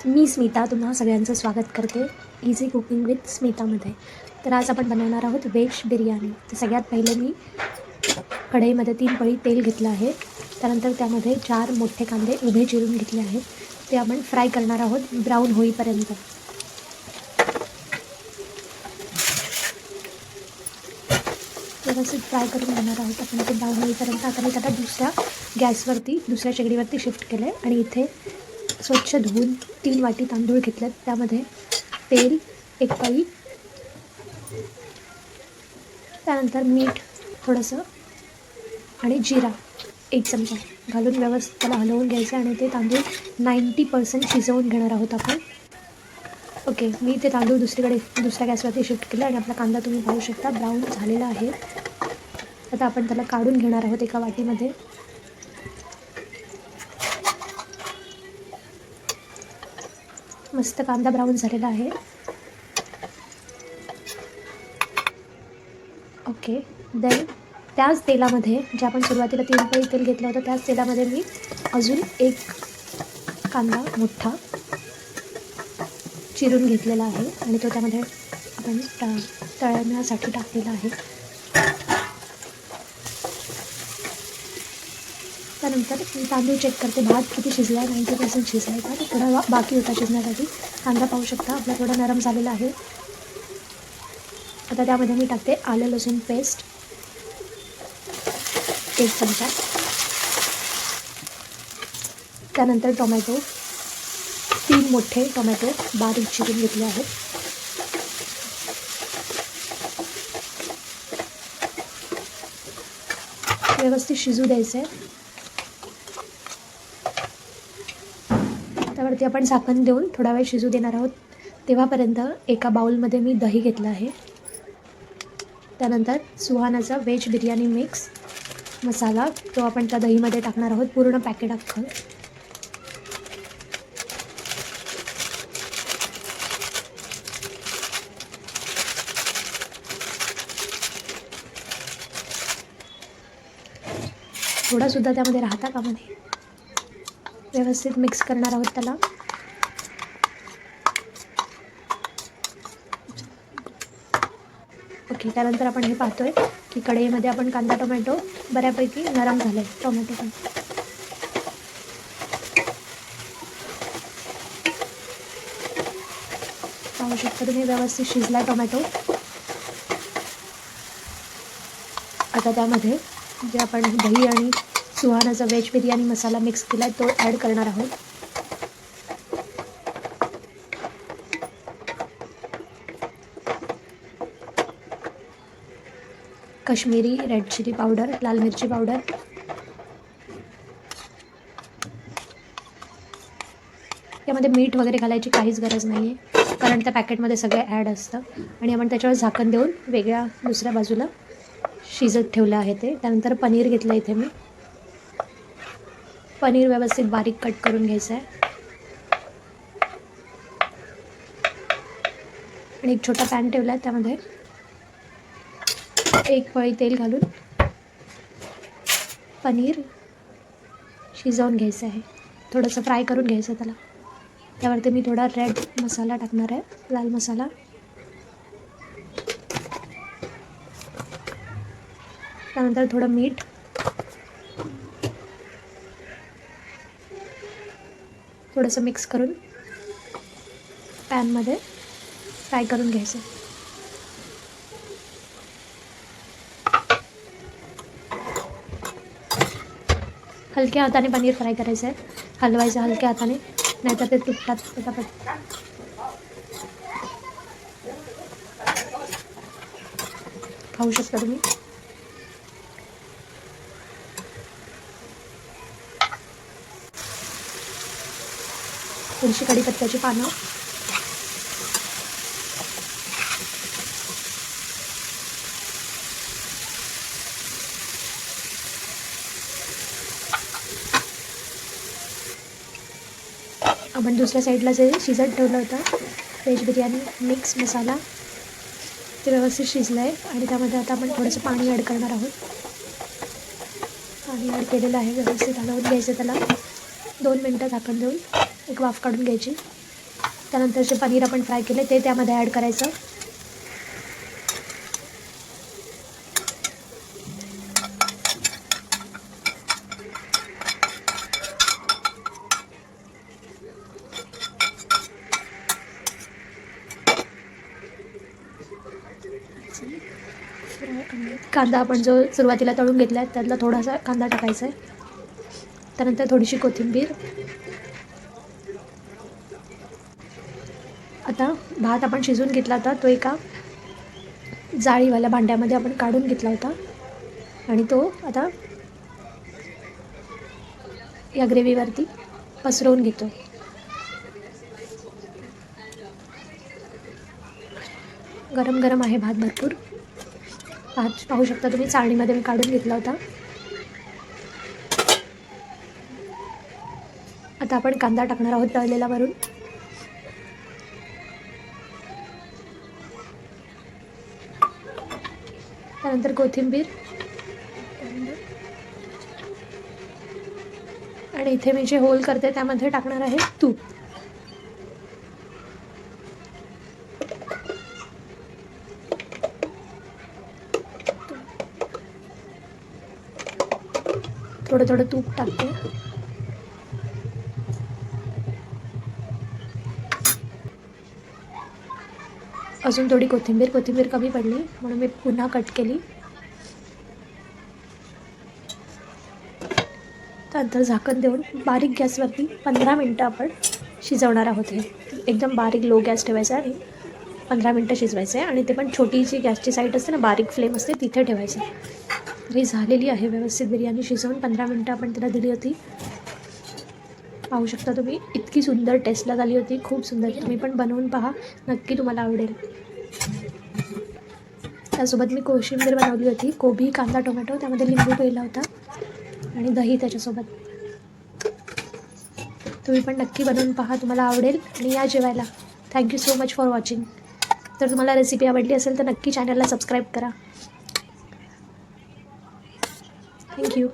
मी स्मिता तुम्हा सगळ्यांचं स्वागत करते इझी कुकिंग विथ स्मितामध्ये. तर आज आपण बनवणार आहोत व्हेज बिर्याणी. तर सगळ्यात पहिले मी कढईमध्ये 3 पळी तेल घेतलं आहे. त्यानंतर त्यामध्ये 4 मोठे कांदे उभे चिरून घेतले आहेत. ते आपण फ्राय करणार आहोत ब्राऊन होईपर्यंत. व्यवस्थित फ्राय करून घेणार आहोत आपण ते ब्राऊन होईपर्यंत. आता मी त्याला दुसऱ्या शेगडीवरती शिफ्ट केलं आहे आणि इथे स्वच्छ धुवून 3 वाटी तांदूळ घेतलेत. त्यामध्ये तेल 1 पळी, त्यानंतर मीठ थोडंसं आणि जिरा 1 चमचा घालून व्यवस्थित त्याला हलवून घ्यायचं आणि ते तांदूळ 90% शिजवून घेणार आहोत आपण. ओके, मी ते तांदूळ दुसऱ्या गॅसवरती शिफ्ट केलं आणि आपला कांदा तुम्ही पाहू शकता ब्राऊन झालेला आहे. आता आपण त्याला काढून घेणार आहोत एका वाटीमध्ये. मस्त कांदा ब्राऊन झालेला आहे. ओके, देन त्याच तेलामध्ये जे आपण सुरुवातीला 3 पळी तेल घेतलं होतं त्याच तेलामध्ये मी अजून 1 कांदा मोठा चिरून घेतलेला आहे आणि तो त्यामध्ये आपण तळण्यासाठी टाकलेला आहे. त्यानंतर मी तांदूळ चेक करते भात किती शिजला आहे. 90% शिजला आहे का, थोडा बाकी होता शिजण्यासाठी. कांदा पाहू शकता आपला थोडा नरम झालेला आहे. आता त्यामध्ये मी टाकते आलं लसूण पेस्ट 1 चमचा. त्यानंतर टोमॅटो 3 मोठे टोमॅटो बारीक चिरून घेतले आहेत. व्यवस्थित शिजू द्यायचं आहे. त्यावरती आपण झाकण देऊन थोडा वेळ शिजू देणार आहोत. तेव्हापर्यंत एका बाउलमध्ये मी दही घेतलं आहे. त्यानंतर सुहानाचा व्हेज बिर्याणी मिक्स मसाला तो आपण त्या दहीमध्ये टाकणार आहोत, पूर्ण पॅकेट अख्खं. थोडासुद्धा त्यामध्ये राहता कामा नये. व्यवस्थित मिक्स करणार आहोत त्याला. ओके, त्यानंतर आपण हे पाहतोय की कढईमध्ये आपण कांदा टोमॅटो बऱ्यापैकी नरम झालं आहे. टोमॅटो पण पाहू शकता तुम्ही, व्यवस्थित शिजला टोमॅटो. आता त्यामध्ये जे आपण दही आणि सुहानाचा व्हेज बिर्याणी मसाला मिक्स केला आहे तो ॲड करणार आहोत. काश्मीरी रेड चिली पावडर, लाल मिरची पावडर, यामध्ये मीठ वगैरे घालायची काहीच गरज नाही आहे कारण त्या पॅकेटमध्ये सगळे ॲड असतं. आणि आपण त्याच्यावर झाकण देऊन दुसऱ्या बाजूला शिजत ठेवलं आहे ते. त्यानंतर पनीर घेतलं इथे मी. पनीर व्यवस्थित बारीक कट करून घ्यायचं आहे आणि एक छोटा पॅन ठेवला आहे. त्यामध्ये 1 पळी तेल घालून पनीर शिजवून घ्यायचं आहे. थोडंसं फ्राय करून घ्यायचं त्याला. त्यावरती मी थोडा रेड मसाला टाकणार आहे, लाल मसाला. त्यानंतर थोडं मीठ, थोडंसं मिक्स करून पॅनमध्ये फ्राय करून घ्यायचं. हलक्या हाताने पनीर फ्राय करायचं आहे, हलवायचं हलक्या हाताने, नाहीतर ते तुटतात पटापट. खाऊ शकता तुम्ही. थोडीशी कढीपत्त्याची पानं, आपण दुसऱ्या साईडला जे शिजत ठेवलं होतं व्हेज बिर्याणी मिक्स मसाला ते व्यवस्थित शिजलं आहे आणि त्यामध्ये आता आपण थोडंसं पाणी ॲड करणार आहोत. पाणी ॲड केलेलं आहे. व्यवस्थित हलवून घ्यायचं त्याला. 2 मिनटं झाकण देऊन एक वाफ काढून घ्यायची. त्यानंतर जे पनीर आपण फ्राय केले ते त्यामध्ये ॲड करायचं. कांदा आपण जो सुरुवातीला तळून घेतला आहे त्यातला थोडासा कांदा टाकायचा आहे. त्यानंतर थोडीशी कोथिंबीर. आता भात आपण शिजवून घेतला होता तो एका जाळीवाल्या भांड्यामध्ये आपण काढून घेतला होता आणि तो आता या ग्रेव्हीवरती पसरवून घेतो. गरम गरम आहे भात भरपूर. भात पाहू शकता तुम्ही, चाळणीमध्ये मी काढून घेतला होता. आता आपण कांदा टाकणार आहोत तळलेला वरून. त्यानंतर कोथिंबीर आणि इथे मी जे होल करते त्यामध्ये टाकणार आहे तूप. थोडं थोडं तूप टाकते. अजून थोडी कोथिंबीर कमी पडली म्हणून मी पुन्हा कट केली. त्यानंतर झाकण देऊन बारीक गॅसवरती 15 मिनटं आपण शिजवणार आहोत. हे एकदम बारीक लो गॅस ठेवायचा आणि 15 मिनटं शिजवायचं आहे. आणि ते पण छोटी जी गॅसची साईड असते ना, बारीक फ्लेम असते तिथे ठेवायचं. तर ही झालेली आहे व्यवस्थित बिर्याणी शिजवून. 15 मिनटं आपण तिला दिली होती. पाहू शकता तुम्ही, इतकी सुंदर टेस्टला झाली होती, खूप सुंदर. तुम्ही पण बनवून पहा, नक्की तुम्हाला आवडेल. त्यासोबत मी कोशिंबीर बनवली होती, कोबी, कांदा, टोमॅटो, त्यामध्ये लिंबू पिळला होता आणि दही त्याच्यासोबत. तुम्ही पण नक्की बनवून पहा, तुम्हाला आवडेल आणि या जेवायला. Thank you so much for watching. जर तुम्हाला रेसिपी आवडली असेल तर नक्की चॅनलला सबस्क्राईब करा. थँक्यू.